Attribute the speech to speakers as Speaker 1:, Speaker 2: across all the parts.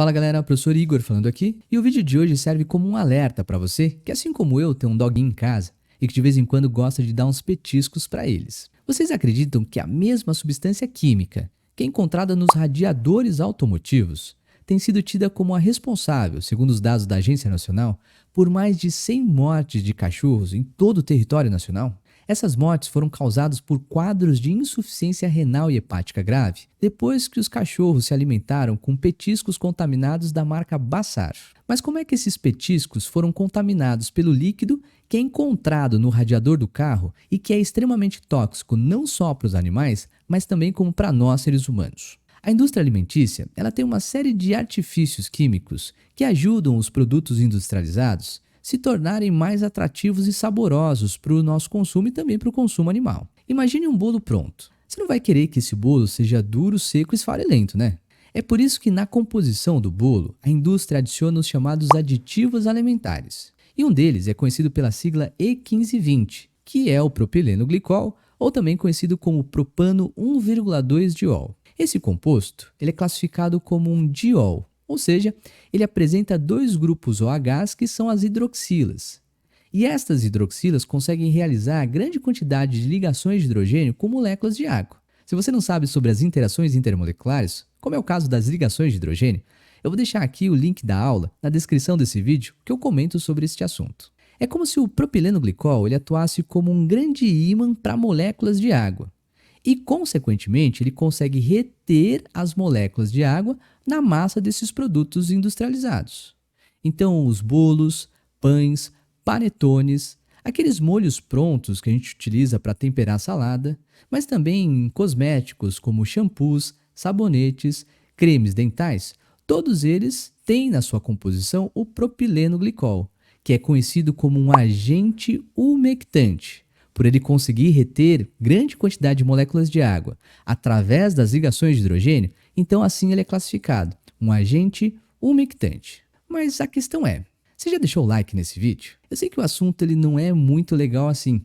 Speaker 1: Fala galera, professor Igor falando aqui, e o vídeo de hoje serve como um alerta para você que, assim como eu, tem um doguinho em casa e que de vez em quando gosta de dar uns petiscos para eles. Vocês acreditam que a mesma substância química que é encontrada nos radiadores automotivos tem sido tida como a responsável, segundo os dados da Agência Nacional, por mais de 100 mortes de cachorros em todo o território nacional? Essas mortes foram causadas por quadros de insuficiência renal e hepática grave, depois que os cachorros se alimentaram com petiscos contaminados da marca Bassar. Mas como é que esses petiscos foram contaminados pelo líquido que é encontrado no radiador do carro e que é extremamente tóxico não só para os animais, mas também como para nós seres humanos? A indústria alimentícia, ela tem uma série de artifícios químicos que ajudam os produtos industrializados se tornarem mais atrativos e saborosos para o nosso consumo e também para o consumo animal. Imagine um bolo pronto. Você não vai querer que esse bolo seja duro, seco e esfarelento, né? É por isso que na composição do bolo, a indústria adiciona os chamados aditivos alimentares. E um deles é conhecido pela sigla E1520, que é o propileno glicol, ou também conhecido como propano 1,2-diol. Esse composto ele é classificado como um diol, ou seja, ele apresenta dois grupos OH que são as hidroxilas. E estas hidroxilas conseguem realizar grande quantidade de ligações de hidrogênio com moléculas de água. Se você não sabe sobre as interações intermoleculares, como é o caso das ligações de hidrogênio, eu vou deixar aqui o link da aula na descrição desse vídeo que eu comento sobre este assunto. É como se o propileno glicol ele atuasse como um grande ímã para moléculas de água. E, consequentemente, ele consegue reter as moléculas de água na massa desses produtos industrializados. Então, os bolos, pães, panetones, aqueles molhos prontos que a gente utiliza para temperar a salada, mas também cosméticos como shampoos, sabonetes, cremes dentais, todos eles têm na sua composição o propileno glicol, que é conhecido como um agente umectante, por ele conseguir reter grande quantidade de moléculas de água através das ligações de hidrogênio, então assim ele é classificado, um agente umectante. Mas a questão é, você já deixou o like nesse vídeo? Eu sei que o assunto ele não é muito legal assim,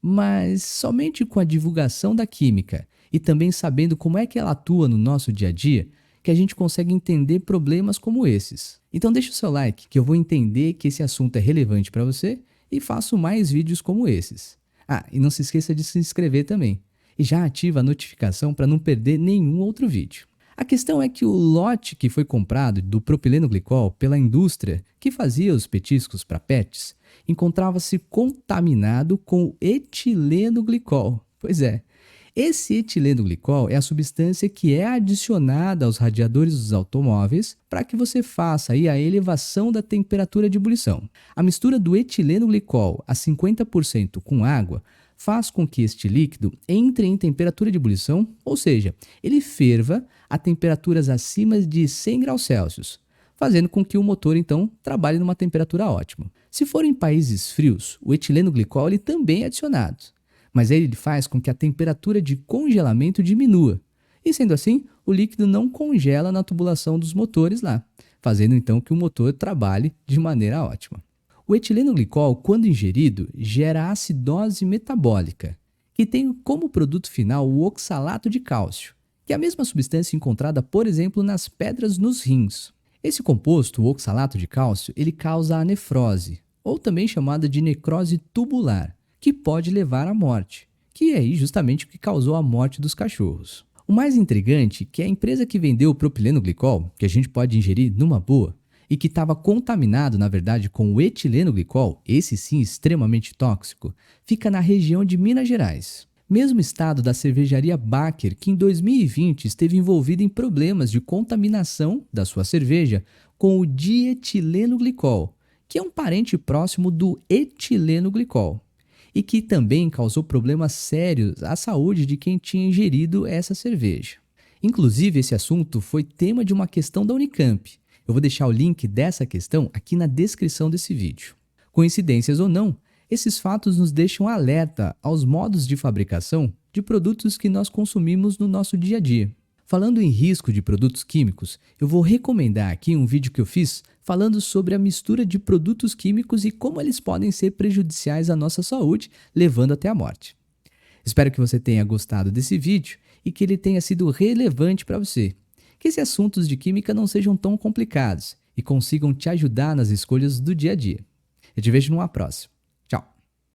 Speaker 1: mas somente com a divulgação da química e também sabendo como é que ela atua no nosso dia a dia, que a gente consegue entender problemas como esses. Então deixa o seu like que eu vou entender que esse assunto é relevante para você e faço mais vídeos como esses. Ah, e não se esqueça de se inscrever também. E já ativa a notificação para não perder nenhum outro vídeo. A questão é que o lote que foi comprado do propileno glicol pela indústria que fazia os petiscos para pets encontrava-se contaminado com etileno glicol. Pois é, esse etileno glicol é a substância que é adicionada aos radiadores dos automóveis para que você faça aí a elevação da temperatura de ebulição. A mistura do etileno glicol a 50% com água faz com que este líquido entre em temperatura de ebulição, ou seja, ele ferva a temperaturas acima de 100 graus Celsius, fazendo com que o motor então trabalhe numa temperatura ótima. Se for em países frios, o etileno glicol ele também é adicionado, mas ele faz com que a temperatura de congelamento diminua. E sendo assim, o líquido não congela na tubulação dos motores lá, fazendo então que o motor trabalhe de maneira ótima. O etileno glicol, quando ingerido, gera acidose metabólica, que tem como produto final o oxalato de cálcio, que é a mesma substância encontrada, por exemplo, nas pedras nos rins. Esse composto, o oxalato de cálcio, ele causa a nefrose, ou também chamada de necrose tubular, que pode levar à morte, que é aí justamente o que causou a morte dos cachorros. O mais intrigante é que a empresa que vendeu o propileno glicol, que a gente pode ingerir numa boa, e que estava contaminado, na verdade, com o etileno glicol, esse sim extremamente tóxico, fica na região de Minas Gerais. Mesmo estado da cervejaria Baker, que em 2020 esteve envolvida em problemas de contaminação da sua cerveja com o dietileno glicol, que é um parente próximo do etileno glicol, e que também causou problemas sérios à saúde de quem tinha ingerido essa cerveja. Inclusive, esse assunto foi tema de uma questão da Unicamp. Eu vou deixar o link dessa questão aqui na descrição desse vídeo. Coincidências ou não, esses fatos nos deixam alerta aos modos de fabricação de produtos que nós consumimos no nosso dia a dia. Falando em risco de produtos químicos, eu vou recomendar aqui um vídeo que eu fiz falando sobre a mistura de produtos químicos e como eles podem ser prejudiciais à nossa saúde, levando até a morte. Espero que você tenha gostado desse vídeo e que ele tenha sido relevante para você. que esses assuntos de química não sejam tão complicados e consigam te ajudar nas escolhas do dia a dia. Eu te vejo numa próxima.